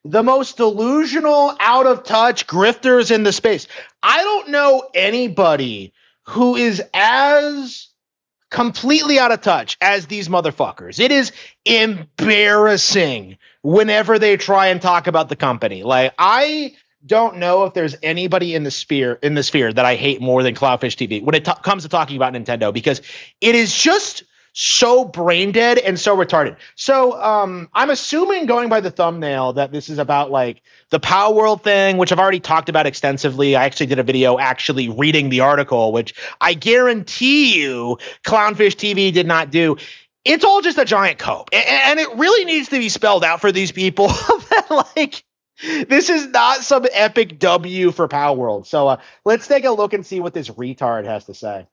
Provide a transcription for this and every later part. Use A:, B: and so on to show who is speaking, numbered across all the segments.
A: the most delusional, out of touch grifters in the space. I don't know anybody who is as completely out of touch as these motherfuckers. It is embarrassing whenever they try and talk about the company. Like, I don't know if there's anybody in the sphere that I hate more than Clownfish TV when it comes to talking about Nintendo, because it is just so brain dead and so retarded. So I'm assuming, going by the thumbnail, that this is about like the Palworld thing, which I've already talked about extensively. I actually did a video actually reading the article, which I guarantee you Clownfish TV did not do. It's all just a giant cope, and it really needs to be spelled out for these people that, like, this is not some epic W for Palworld. So let's take a look and see what this retard has to say.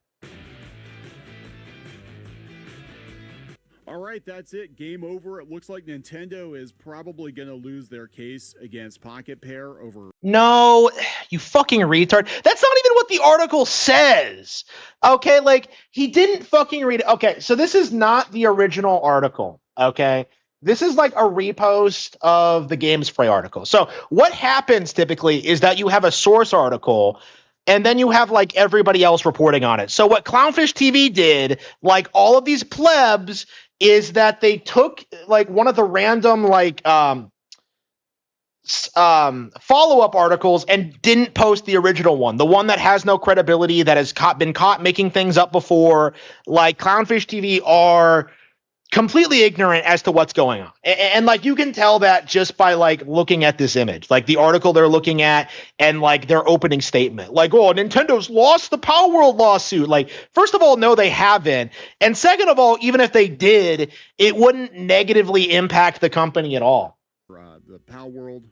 B: All right, that's it. Game over. It looks like Nintendo is probably going to lose their case against Pocket Pair over...
A: No, you fucking retard. That's not even what the article says. Okay, like, he didn't fucking read it. Okay, so this is not the original article, okay? This is like a repost of the Games Spray article. So what happens typically is that you have a source article, and then you have like everybody else reporting on it. So what Clownfish TV did, like all of these plebs, is that they took like one of the random like follow-up articles and didn't post the original one, the one that has no credibility, that has been caught making things up before. Like, Clownfish TV are completely ignorant as to what's going on. And like, you can tell that just by like looking at this image, like the article they're looking at, and like their opening statement, like, oh, Nintendo's lost the Palworld lawsuit. Like, first of all, no, they haven't. And second of all, even if they did, it wouldn't negatively impact the company at all.
B: The Palworld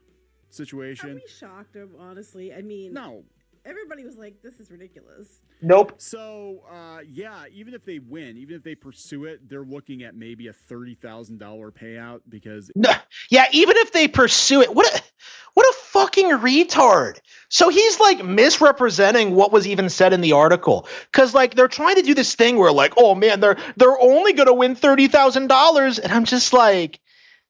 B: situation.
C: Are we shocked, honestly? I mean,
B: no.
C: Everybody was like, this is ridiculous.
A: Nope.
B: So, yeah, even if they win, even if they pursue it, they're looking at maybe a $30,000 payout because...
A: No, yeah, even if they pursue it, what a fucking retard. So he's like misrepresenting what was even said in the article. Because like, they're trying to do this thing where like, oh man, they're only going to win $30,000. And I'm just like,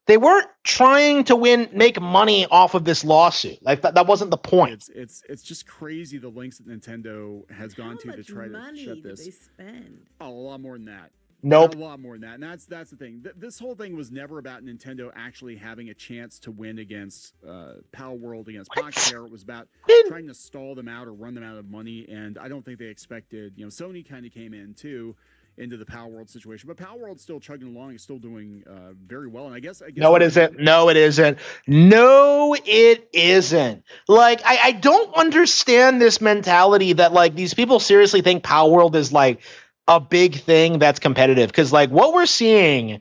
A: they weren't trying to make money off of this lawsuit. Like, that wasn't the point.
B: It's just crazy the lengths that Nintendo has gone to try to shut this.
C: They spend?
B: Oh, a lot more than that.
A: Nope.
B: A lot more than that. And that's the thing. This whole thing was never about Nintendo actually having a chance to win against Palworld, against Pocket Pair. It was about trying to stall them out or run them out of money. And I don't think they expected, Sony kind of came in too into the Palworld situation, but Palworld's still chugging along. It's still doing very well, and I guess
A: no, it isn't. No, it isn't. No, it isn't. Like, I don't understand this mentality that like these people seriously think Palworld is like a big thing that's competitive, because like what we're seeing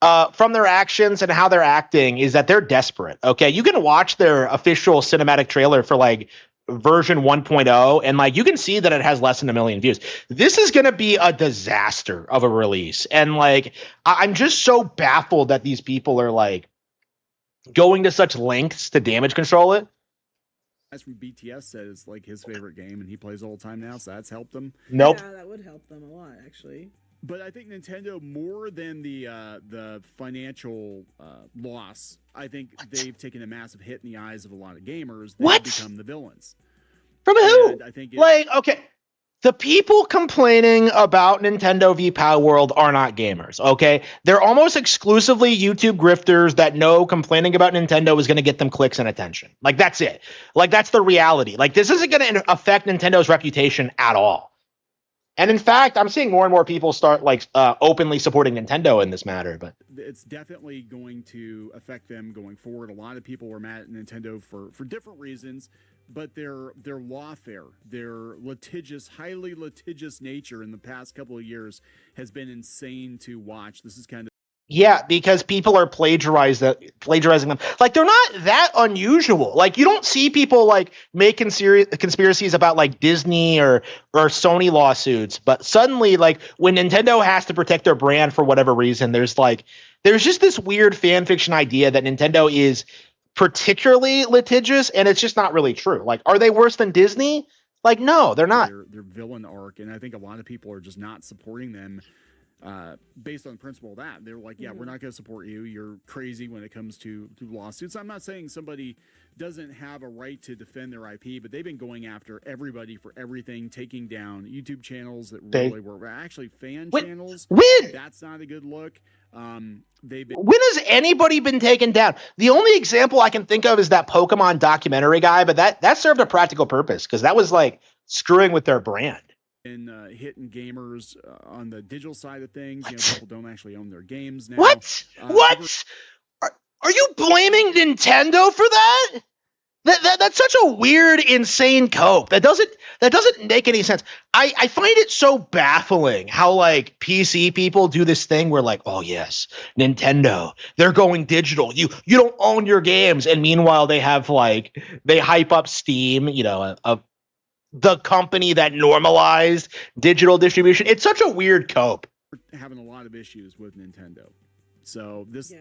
A: from their actions and how they're acting is that they're desperate. Okay, you can watch their official cinematic trailer for like version 1.0, and like you can see that it has less than 1 million views. This is going to be a disaster of a release, and like I'm just so baffled that these people are like going to such lengths to damage control it.
B: As from BTS said, it's like his favorite game, and he plays all the time now, so that's helped him.
A: Nope.
C: Yeah, that would help them a lot, actually.
B: But I think Nintendo, more than the financial loss, I think they've taken a massive hit in the eyes of a lot of gamers. They've become the villains.
A: From who?
B: And I think
A: okay, the people complaining about Nintendo v Palworld are not gamers, okay? They're almost exclusively YouTube grifters that know complaining about Nintendo is going to get them clicks and attention. Like, that's it. Like, that's the reality. Like, this isn't going to affect Nintendo's reputation at all. And in fact, I'm seeing more and more people start like openly supporting Nintendo in this matter. But
B: it's definitely going to affect them going forward. A lot of people were mad at Nintendo for different reasons, but their lawfare, their highly litigious nature in the past couple of years has been insane to watch. This is kind of...
A: Yeah, because people are plagiarizing them. Like, they're not that unusual. Like, you don't see people like making conspiracies about like Disney or Sony lawsuits, but suddenly, like, when Nintendo has to protect their brand for whatever reason, there's just this weird fan fiction idea that Nintendo is particularly litigious, and it's just not really true. Like, are they worse than Disney? Like, no, they're not.
B: Their villain arc, and I think a lot of people are just not supporting them. based on the principle of that. They're like, yeah, we're not going to support you. You're crazy when it comes to lawsuits. I'm not saying somebody doesn't have a right to defend their IP, but they've been going after everybody for everything, taking down YouTube channels that really were actually fan channels. That's not a good look. When
A: has anybody been taken down? The only example I can think of is that Pokemon documentary guy, but that served a practical purpose because that was like screwing with their brand.
B: And hitting gamers on the digital side of things. You know, people don't actually own their games now.
A: What? Are you blaming Nintendo for that? That's such a weird, insane cope. That doesn't make any sense. I find it so baffling how like PC people do this thing where like, oh yes, Nintendo, they're going digital. You don't own your games, and meanwhile they have like they hype up Steam, you know, the company that normalized digital distribution. It's such a weird cope.
B: We're having a lot of issues with Nintendo, so this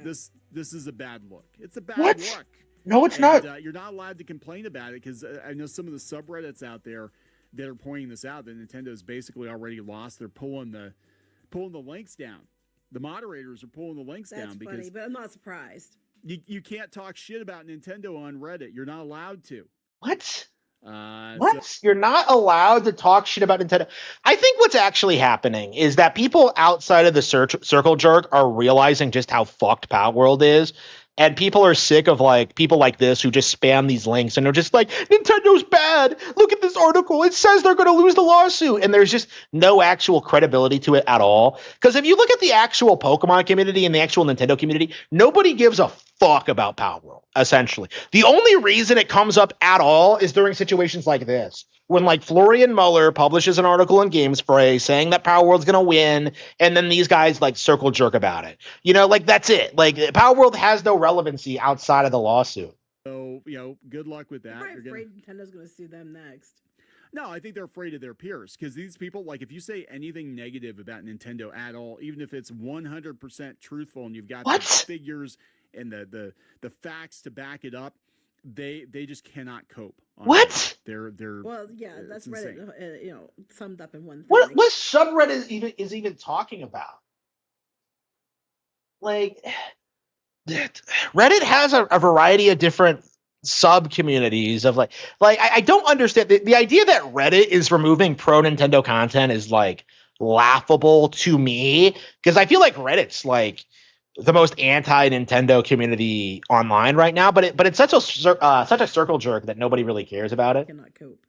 B: is a bad look. It's a bad look.
A: No, it's not.
B: You're not allowed to complain about it because I know some of the subreddits out there that are pointing this out. That Nintendo's basically already lost. They're pulling the links down. The moderators are pulling the links down because
C: funny, but I'm not surprised.
B: You can't talk shit about Nintendo on Reddit. You're not allowed to.
A: What? You're not allowed to talk shit about Nintendo. I think what's actually happening is that people outside of the circle jerk are realizing just how fucked Palworld is. And people are sick of like people like this who just spam these links and they're just like, Nintendo's bad. Look at this article. It says they're going to lose the lawsuit. And there's just no actual credibility to it at all. Because if you look at the actual Pokemon community and the actual Nintendo community, nobody gives a fuck about Palworld, essentially. The only reason it comes up at all is during situations like this. When like Florian Muller publishes an article in GameSpray saying that Palworld's going to win, and then these guys like circle jerk about it. You know, like that's it. Like Palworld has no relevancy outside of the lawsuit.
B: So, you know, good luck with that.
C: I'm afraid Nintendo's going to sue them next.
B: No, I think they're afraid of their peers because these people, like if you say anything negative about Nintendo at all, even if it's 100% truthful and you've got the figures and the facts to back it up, they just cannot cope. They're
C: well, yeah, that's Reddit, you know, summed up in one thing.
A: What subreddit is even talking about? Like, Reddit has a variety of different sub communities of like I don't understand the idea that Reddit is removing pro Nintendo content is like laughable to me because I feel like Reddit's like the most anti-Nintendo community online right now, but it's such a circle jerk that nobody really cares about it.
C: Cannot cope.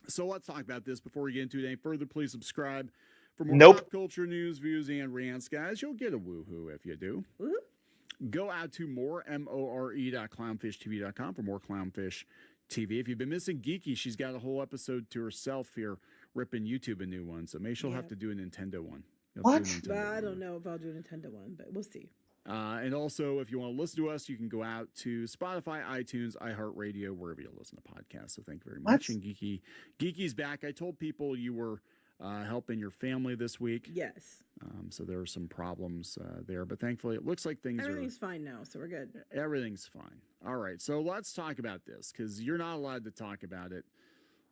B: So let's talk about this before we get into it any further. Please subscribe for more pop culture news, views, and rants, guys. You'll get a woohoo if you do.
C: Woo-hoo.
B: Go out to more.clowntv.com for more Clownfish TV. If you've been missing Geeky, she's got a whole episode to herself here, ripping YouTube a new one. So maybe she'll have to do a Nintendo one.
A: What?
C: I don't know if I'll do a Nintendo one, but we'll see.
B: And also, if you want to listen to us, you can go out to Spotify, iTunes, iHeartRadio, wherever you listen to podcasts. So thank you very much. And Geeky's back. I told people you were helping your family this week.
C: Yes.
B: So there are some problems there, but thankfully it looks like
C: everything's fine now, so we're good.
B: Everything's fine. All right, so let's talk about this because you're not allowed to talk about it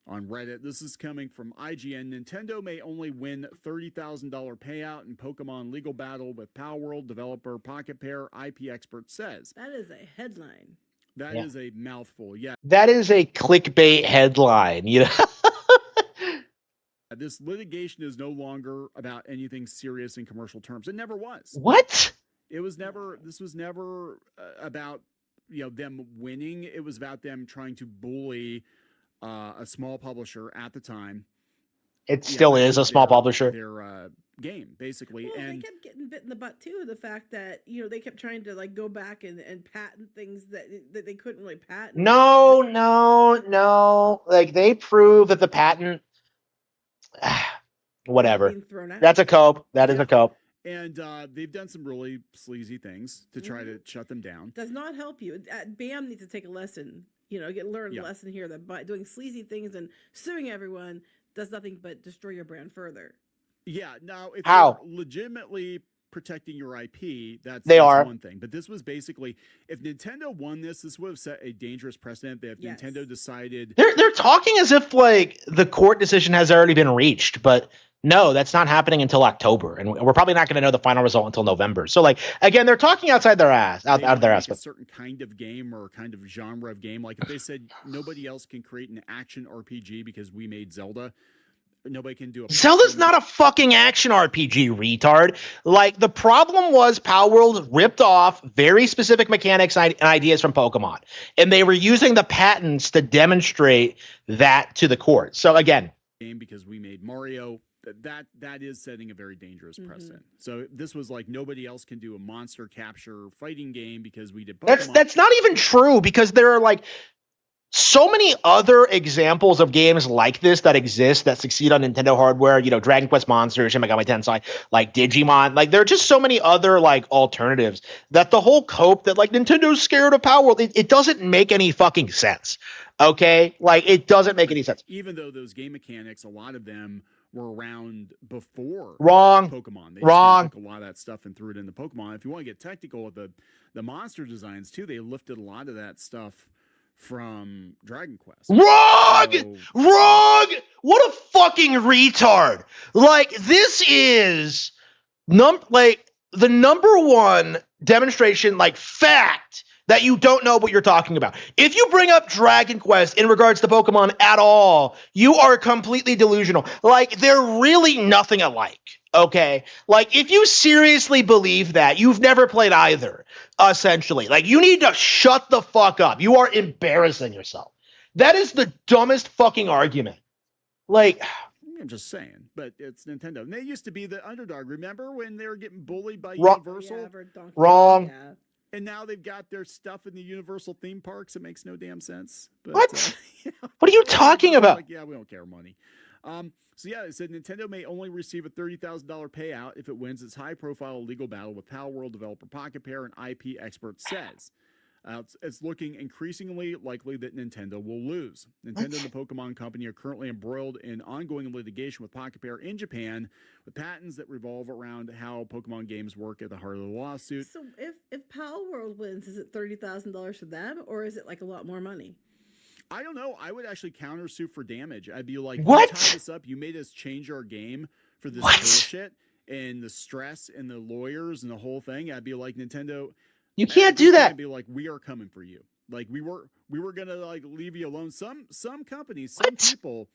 B: on Reddit. This is coming from IGN. Nintendo may only win $30,000 payout in Pokemon legal battle with Palworld developer Pocket Pair, IP expert says.
C: That is a headline.
B: That is a mouthful. Yeah.
A: That is a clickbait headline, you know.
B: This litigation is no longer about anything serious in commercial terms. It never was.
A: What?
B: It was never. This was never about them winning. It was about them trying to bully a small publisher at the time.
A: It still is a small publisher.
B: Their game, basically.
C: Well,
B: and
C: they kept getting bit in the butt too. The fact that they kept trying to like go back and patent things that they couldn't really patent.
A: No. Like they prove that the patent. Whatever. That's a cope. That is a cope.
B: And they've done some really sleazy things to try to shut them down.
C: Does not help you. BAM needs to take a lesson. Learn a lesson here that by doing sleazy things and suing everyone does nothing but destroy your brand further.
B: Yeah. Now, if you're legitimately protecting your IP, that's
A: are
B: one thing. But this was basically, if Nintendo won this would have set a dangerous precedent. That if Nintendo decided,
A: they're talking as if like the court decision has already been reached, but no, that's not happening until October, and we're probably not going to know the final result until November. So, like, again, they're talking outside their ass, out of their ass.
B: A certain kind of game or kind of genre of game. Like if they said nobody else can create an action RPG because we made Zelda, nobody can do a.
A: Zelda's not a fucking action RPG, retard. Like, the problem was Palworld ripped off very specific mechanics and ideas from Pokemon, and they were using the patents to demonstrate that to the court. So again,
B: game because we made Mario. That is setting a very dangerous precedent. So this was like nobody else can do a monster capture fighting game because we did Pokemon.
A: That's not even true, because there are like so many other examples of games like this that exist that succeed on Nintendo hardware. You know, Dragon Quest Monsters, Shin Megami Tensei, like Digimon. Like, there are just so many other like alternatives that the whole cope that like Nintendo's scared of Palworld, it doesn't make any fucking sense. Okay, like it doesn't make any sense.
B: Even though those game mechanics, a lot of them were around before
A: They
B: Pokemon. Took a lot of that stuff and threw it into Pokemon. If you want to get technical with the monster designs too, they lifted a lot of that stuff from Dragon Quest.
A: Wrong! What a fucking retard. Like, this is the number one demonstration, like, fact that you don't know what you're talking about. If you bring up Dragon Quest in regards to Pokemon at all, you are completely delusional. Like, they're really nothing alike, okay? Like, if you seriously believe that, you've never played either, essentially. Like, you need to shut the fuck up. You are embarrassing yourself. That is the dumbest fucking argument. Like,
B: I'm just saying, but it's Nintendo. And they used to be the underdog. Remember when they were getting bullied by
A: Wrong.
B: Universal?
A: Wrong.
C: Yeah.
B: And now they've got their stuff in the Universal theme parks. It makes no damn sense. But,
A: what? What are you talking about?
B: Like, yeah, we don't care money. So yeah, it said Nintendo may only receive a $30,000 payout if it wins its high-profile legal battle with Palworld developer Pocket Pair, an IP expert says. It's looking increasingly likely that Nintendo will lose. Nintendo and the Pokemon Company are currently embroiled in ongoing litigation with Pocket Pair in Japan, with patents that revolve around how Pokemon games work at the heart of the lawsuit.
C: So if Palworld wins, is it $30,000 for them, or is it like a lot more money?
B: I don't know. I would actually countersue for damage. I'd be like,
A: what?
B: You tied this up. You made us change our game for this bullshit and the stress and the lawyers and the whole thing. I'd be like, Nintendo,
A: you can't do that.
B: I'd be like, we are coming for you. Like we were gonna like leave you alone. Some companies, some people,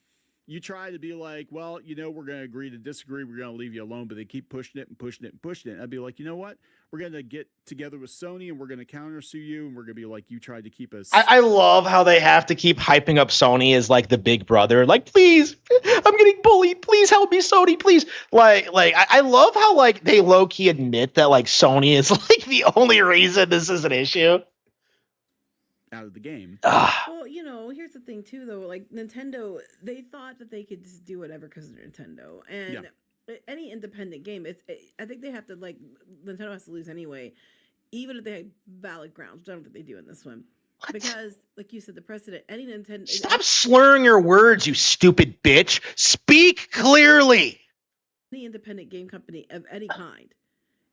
B: you try to be like, well, you know, we're gonna agree to disagree. We're gonna leave you alone, but they keep pushing it and pushing it and pushing it. I'd be like, you know what? We're gonna get together with Sony and we're gonna countersue you, and we're gonna be like, you tried to keep us.
A: I love how they have to keep hyping up Sony as like the big brother. Like, please, I'm getting bullied. Please help me, Sony. Please. Like I love how like they low key admit that like Sony is like the only reason this is an issue.
B: Out of the game.
C: Well, you know, here's the thing too, though. Like Nintendo, they thought that they could just do whatever because they're Nintendo, and any independent game, I think they have to like Nintendo has to lose anyway, even if they had valid grounds. Which I don't think they do in this one, because like you said, the precedent. Any Nintendo.
A: Stop slurring your words, you stupid bitch. Speak clearly.
C: Any independent game company of any kind.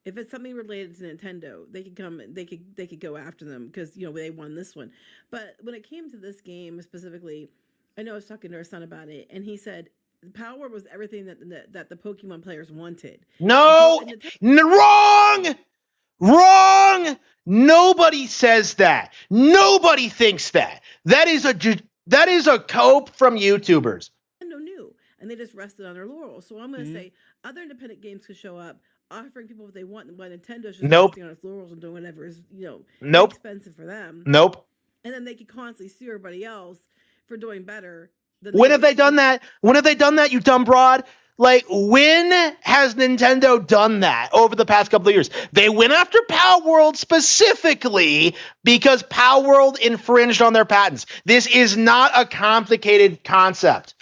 C: If it's something related to Nintendo, they could come. They could go after them because you know they won this one. But when it came to this game specifically, I know I was talking to our son about it, and he said Power was everything that the Pokemon players wanted.
A: No, wrong. Nobody says that. Nobody thinks that. That is a cope from YouTubers.
C: Nintendo knew, and they just rested on their laurels. So I'm going to say other independent games could show up, offering people what they want, and Nintendo's just resting on its laurels and doing whatever is, you know, expensive for them. And then they could constantly sue everybody else for doing better.
A: When have they done that? When have they done that, you dumb broad? Like, when has Nintendo done that over the past couple of years? They went after Palworld specifically because Palworld infringed on their patents. This is not a complicated concept.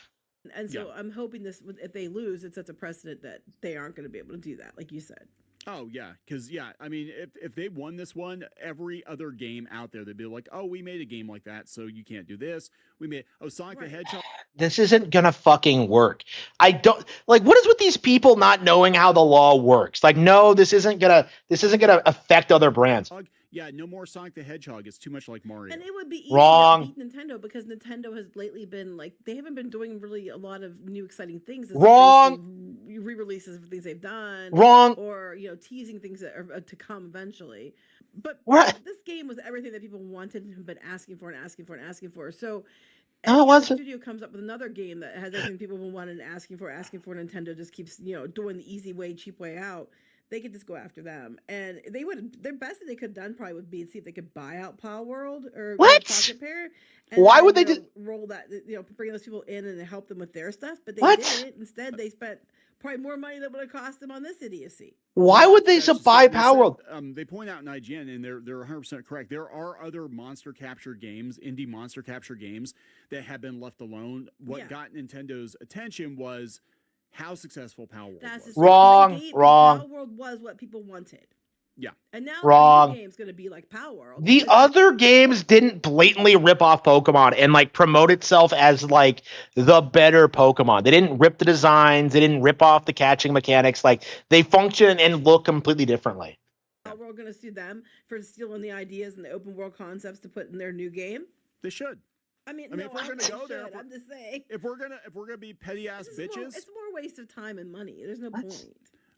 C: And so I'm hoping this, if they lose, it sets a precedent that they aren't going to be able to do that, like you said.
B: Oh, yeah, because, I mean, if they won this one, every other game out there, they'd be like, oh, we made a game like that, so you can't do this. We made, Sonic the Hedgehog.
A: this isn't gonna fucking work. I don't like what is with these people not knowing how the law works. Like, no, this isn't gonna affect other brands.
B: Yeah, no more Sonic the Hedgehog. It's too much like Mario.
C: And it would be easy
A: Wrong.
C: to beat Nintendo because Nintendo has lately been like they haven't been doing really a lot of new exciting things. It's
A: Wrong.
C: Re-releases of things they've done.
A: Wrong.
C: Or teasing things that are to come eventually. But
A: What?
C: this game was everything that people wanted and been asking for and asking for and asking for. So
A: No, it wasn't.
C: The studio comes up with another game that has everything people have been wanting and asking for. Nintendo just keeps doing the easy way, cheap way out. They could just go after them, and they would. Their best that they could have done probably would be to see if they could buy out Palworld or Pocket Pair. And
A: why
C: then,
A: would they just
C: roll that? Bring those people in and help them with their stuff, but they
A: What?
C: didn't. Instead, they spent probably more money than would have cost them on this idiocy.
A: Why would they buy Palworld?
B: They point out in IGN, and they're 100% correct. There are other monster capture games, indie monster capture games, that have been left alone. What got Nintendo's attention was how successful Palworld was.
A: Wrong.
C: Palworld was what people wanted.
B: Yeah.
C: And now
A: Wrong.
C: the game's going to be like Palworld.
A: The other games didn't blatantly rip off Pokemon and like promote itself as like the better Pokemon. They didn't rip the designs. They didn't rip off the catching mechanics. Like they function and look completely differently.
C: Palworld going to sue them for stealing the ideas and the open world concepts to put in their new game?
B: They should.
C: I mean,
B: if we're gonna go there,
C: I'm just saying.
B: If we're gonna be petty ass bitches,
C: it's more waste of time and money. There's no point.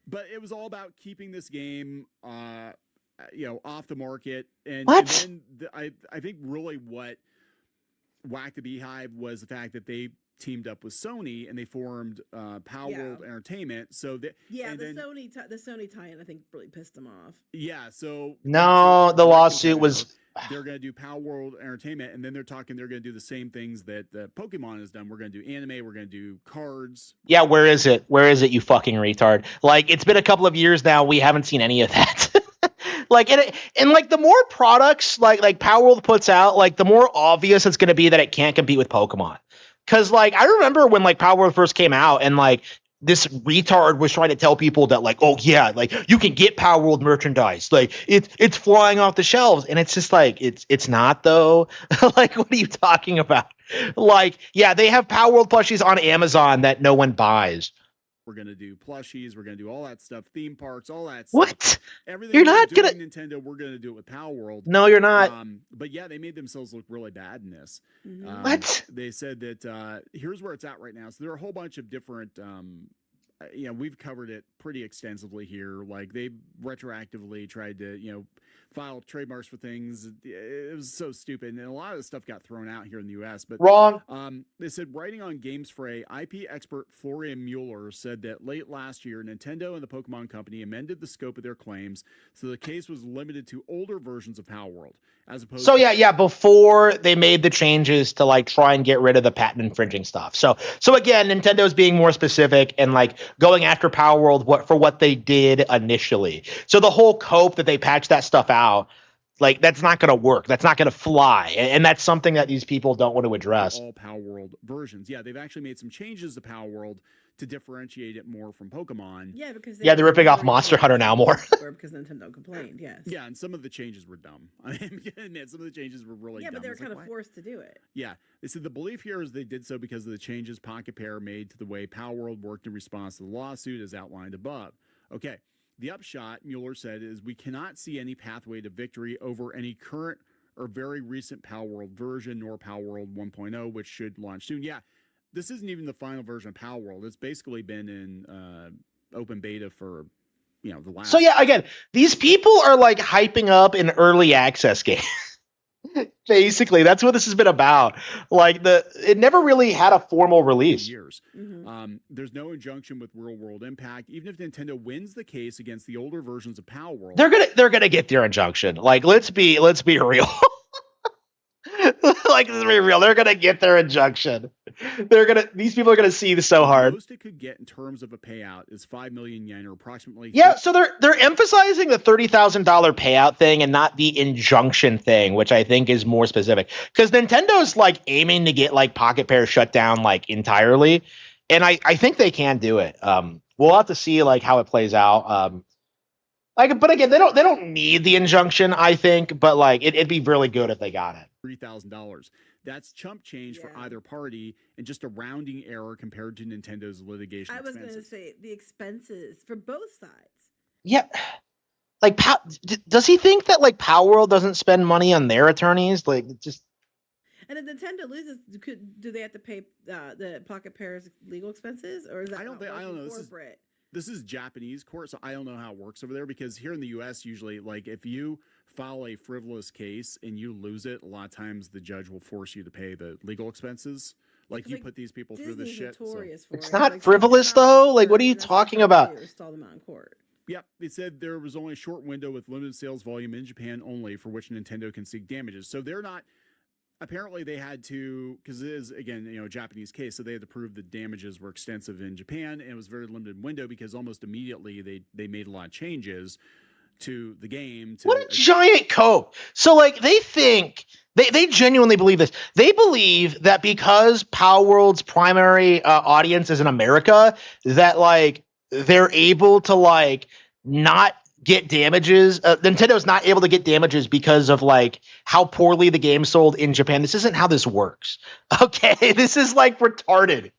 B: But it was all about keeping this game, off the market. And then I think really what whacked the beehive was the fact that they teamed up with Sony and they formed Palworld Entertainment. So that
C: the Sony tie-in I think really pissed them off.
B: Yeah. So
A: no, the lawsuit was.
B: They're going to do Palworld Entertainment, and then they're talking. They're going to do the same things that Pokemon has done. We're going to do anime. We're going to do cards.
A: Yeah, where is it? Where is it, you fucking retard? Like, it's been a couple of years now. We haven't seen any of that. Like, and like the more products like Palworld puts out, like the more obvious it's going to be that it can't compete with Pokemon. Because like I remember when like Palworld first came out, and like this retard was trying to tell people that like, oh yeah, like you can get Palworld merchandise, like it's flying off the shelves, and it's just like it's not though. Like, what are you talking about? Like, yeah, they have Palworld plushies on Amazon that no one buys.
B: We're gonna do plushies. We're gonna do all that stuff, theme parks, all that stuff.
A: What?
B: Everything you're not gonna Nintendo. We're gonna do it with Palworld.
A: No, you're not.
B: But yeah, they made themselves look really bad in this.
C: Mm-hmm.
A: What?
B: They said that here's where it's at right now. So there are a whole bunch of different. We've covered it pretty extensively here. Like they retroactively tried to file trademarks for things. It was so stupid, and a lot of the stuff got thrown out here in the U.S. But
A: wrong.
B: They said writing on Games Fray, IP expert Florian Mueller said that late last year, Nintendo and the Pokemon Company amended the scope of their claims, so the case was limited to older versions of Palworld, as opposed.
A: So yeah, before they made the changes to like try and get rid of the patent infringing stuff. So again, Nintendo's being more specific and like going after Palworld for what they did initially. So the whole cope that they patched that stuff out. Like, that's not going to work. That's not going to fly. And that's something that these people don't want to address.
B: All Palworld versions. Yeah, they've actually made some changes to Palworld to differentiate it more from Pokemon.
C: Yeah, because
A: they're ripping off Monster Hunter now more.
C: Or because Nintendo complained, yes.
B: Yeah, and some of the changes were dumb. I mean, admit, some of the changes were really dumb.
C: Yeah, but they were kind of forced to do it.
B: Yeah. They said the belief here is they did so because of the changes Pocket Pair made to the way Palworld worked in response to the lawsuit as outlined above. Okay. The upshot, Mueller said, is we cannot see any pathway to victory over any current or very recent Palworld version, nor Palworld 1.0, which should launch soon. Yeah, this isn't even the final version of Palworld. It's basically been in open beta for, the last.
A: So yeah, again, these people are like hyping up an early access game. Basically, that's what this has been about. Like it never really had a formal release.
B: Years. Mm-hmm. There's no injunction with real world impact. Even if Nintendo wins the case against the older versions of Palworld,
A: they're gonna get their injunction. Like let's be real. Like, let's be real. They're gonna get their injunction. These people are gonna see this so hard.
B: The most it could get in terms of a payout is 5 million yen, or approximately.
A: Yeah, so they're emphasizing the $30,000 payout thing and not the injunction thing, which I think is more specific. Because Nintendo's like aiming to get like Pocket Pair shut down like entirely, and I think they can do it. We'll have to see like how it plays out. But again, they don't need the injunction, I think, but like it'd be really good if they got it.
B: $3,000. That's chump change for either party and just a rounding error compared to Nintendo's litigation expenses.
C: I was going to say the expenses for both sides.
A: Yeah. Like, does he think that like Palworld doesn't spend money on their attorneys? Like, just.
C: And if Nintendo loses, do they have to pay the Pocket Pair's legal expenses, or is that
B: I don't know. This is Japanese court, so I don't know how it works over there, because here in the U.S., usually, like, if you file a frivolous case and you lose it, a lot of times the judge will force you to pay the legal expenses. Like, you put these people through this shit. So.
A: It's not frivolous, though? Like, what are you talking about?
C: Stall them out in court.
B: Yep, they said there was only a short window with limited sales volume in Japan only for which Nintendo can seek damages. So they're not. Apparently, they had to, because it is, again, a Japanese case, so they had to prove the damages were extensive in Japan, and it was a very limited window because almost immediately they made a lot of changes to the game.
A: What a giant cope. So, like, they think, they genuinely believe this. They believe that because Palworld's primary audience is in America, that, like, they're able to, like, not get damages. Nintendo's not able to get damages because of like how poorly the game sold in Japan. This isn't how this works. Okay, this is like retarded.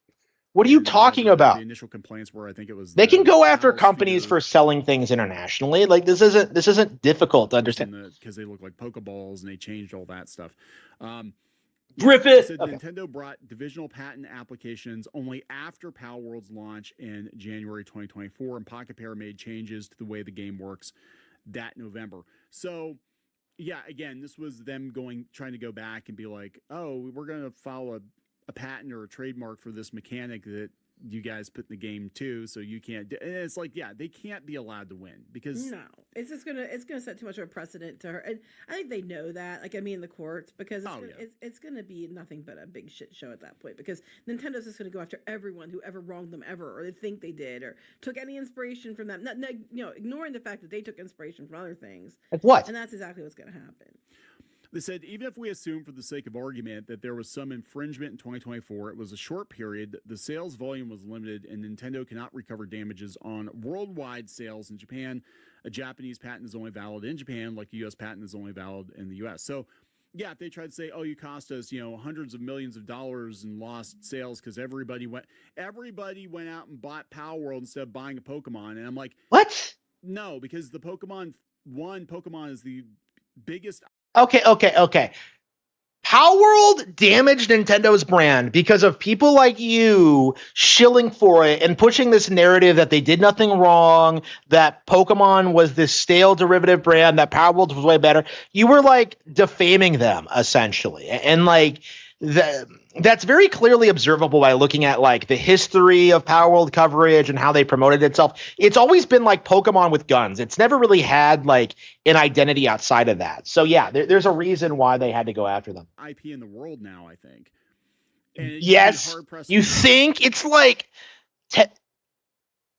A: What are you talking about?
B: The initial complaints were, I think it was
A: they can go after companies for selling things internationally. Like this isn't difficult to understand
B: because they look like Pokeballs and they changed all that stuff.
A: Griffith.
B: Nintendo brought divisional patent applications only after Palworld's launch in January 2024, and Pocket Pair made changes to the way the game works that November. So, yeah, again, this was them trying to go back and be like, oh, we're going to file a patent or a trademark for this mechanic that you guys put in the game too, so you can't. And it's like, yeah, they can't be allowed to win because
C: it's gonna set too much of a precedent to her, and I think they know that. Like, I mean, the courts, because it's gonna be nothing but a big shit show at that point, because Nintendo's just gonna go after everyone who ever wronged them ever, or they think they did, or took any inspiration from them. Not, ignoring the fact that they took inspiration from other things.
A: Like what?
C: And that's exactly what's gonna happen.
B: They said, even if we assume for the sake of argument that there was some infringement in 2024, it was a short period, the sales volume was limited, and Nintendo cannot recover damages on worldwide sales in Japan. A Japanese patent is only valid in Japan, like a U.S. patent is only valid in the U.S. So, yeah, if they tried to say, oh, you cost us, hundreds of millions of dollars in lost sales because everybody went out and bought Palworld instead of buying a Pokemon. And I'm like,
A: what?
B: No, because the Pokemon is the biggest.
A: Okay. Palworld damaged Nintendo's brand because of people like you shilling for it and pushing this narrative that they did nothing wrong, that Pokemon was this stale derivative brand, that Palworld was way better. You were like defaming them essentially. And like that's very clearly observable by looking at like the history of Palworld coverage and how they promoted itself. It's always been like Pokemon with guns. It's never really had like an identity outside of that. So yeah, there's a reason why they had to go after them.
B: IP in the world now, I think. And
A: yes, you think it's like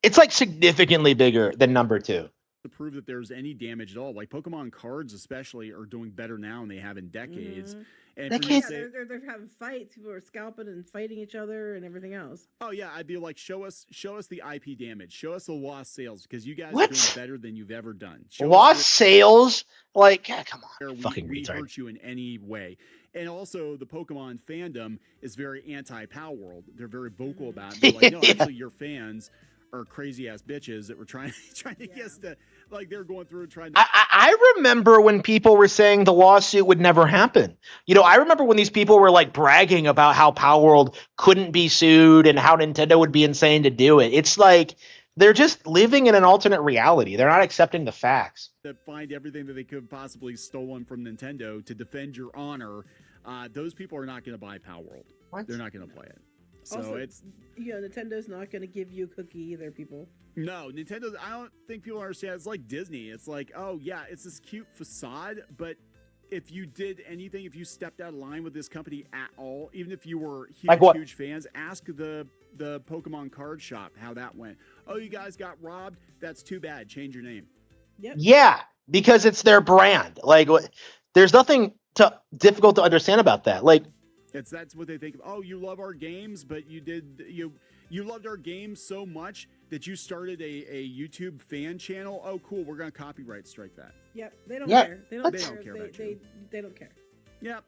A: it's like significantly bigger than number 2.
B: To prove that there's any damage at all, like Pokemon cards especially are doing better now than they have in decades.
C: Mm-hmm.
B: And
C: they're having fights. People are scalping and fighting each other and everything else.
B: Oh yeah, I'd be like, show us the IP damage, show us the lost sales, because you guys are doing better than you've ever done.
A: Lost sales, like, come on,
B: we hurt you in any way. And also, the Pokemon fandom is very anti-Palworld. They're very vocal about it. They're like, no, actually, your fans are crazy ass bitches that were trying to get us to, like, they're going through and trying to.
A: I remember when people were saying the lawsuit would never happen. I remember when these people were like bragging about how Palworld couldn't be sued and how Nintendo would be insane to do it. It's like they're just living in an alternate reality. They're not accepting the facts.
B: That find everything that they could possibly stolen from Nintendo to defend your honor. Those people are not going to buy Palworld. They're not going to play it. So
C: also,
B: it's
C: Nintendo's not going to give you a cookie either, people.
B: No, Nintendo. I don't think people understand. It's like Disney. It's like, oh yeah, it's this cute facade, but if you did anything, if you stepped out of line with this company at all, even if you were huge fans, ask the Pokemon card shop how that went. Oh, you guys got robbed? That's too bad. Change your name.
C: Yep.
A: Yeah, because it's their brand. Like, there's nothing difficult to understand about that. Like.
B: That's what they think of. Oh, you love our games, but you loved our games so much that you started a YouTube fan channel. Oh, cool. We're going to copyright strike that.
C: Yep. They don't care. They don't care.
B: They don't care about
C: they don't care.
B: Yep.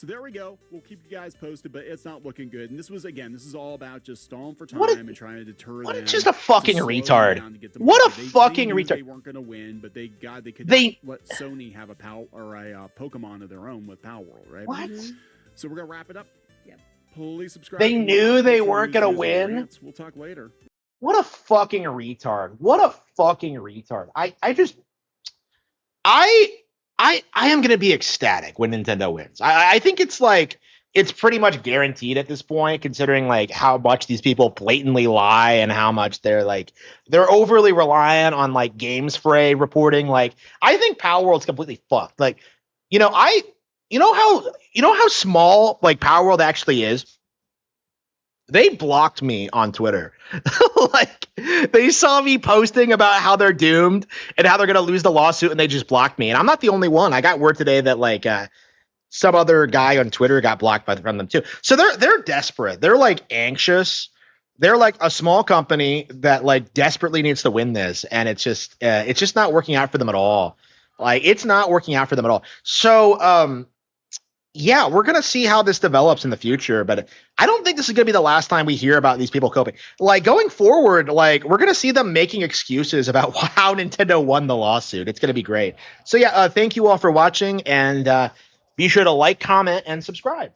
B: So there we go. We'll keep you guys posted, but it's not looking good. And this is all about just stalling for time and trying to deter them.
A: Just a fucking retard. What a fucking retard.
B: They weren't going to win, but they could not let Sony have a Pokemon of their own with Palworld, right?
A: What?
B: So we're going to wrap it up.
C: Yep.
B: Please subscribe.
A: They knew they weren't going to win.
B: We'll talk later.
A: What a fucking retard. What a fucking retard. I am going to be ecstatic when Nintendo wins. I think it's pretty much guaranteed at this point, considering like how much these people blatantly lie and how much they're overly reliant on like Games Fray reporting. Like, I think Palworld's completely fucked. Like, you know how small like Palworld actually is? They blocked me on Twitter. Like, they saw me posting about how they're doomed and how they're going to lose the lawsuit, and they just blocked me. And I'm not the only one. I got word today that like some other guy on Twitter got blocked from them too. So they're desperate. They're like anxious. They're like a small company that like desperately needs to win this, and it's just not working out for them at all. Like, it's not working out for them at all. So yeah, we're going to see how this develops in the future, but I don't think this is going to be the last time we hear about these people coping. Like, going forward, like, we're going to see them making excuses about how Nintendo won the lawsuit. It's going to be great. So yeah, thank you all for watching, and be sure to like, comment, and subscribe.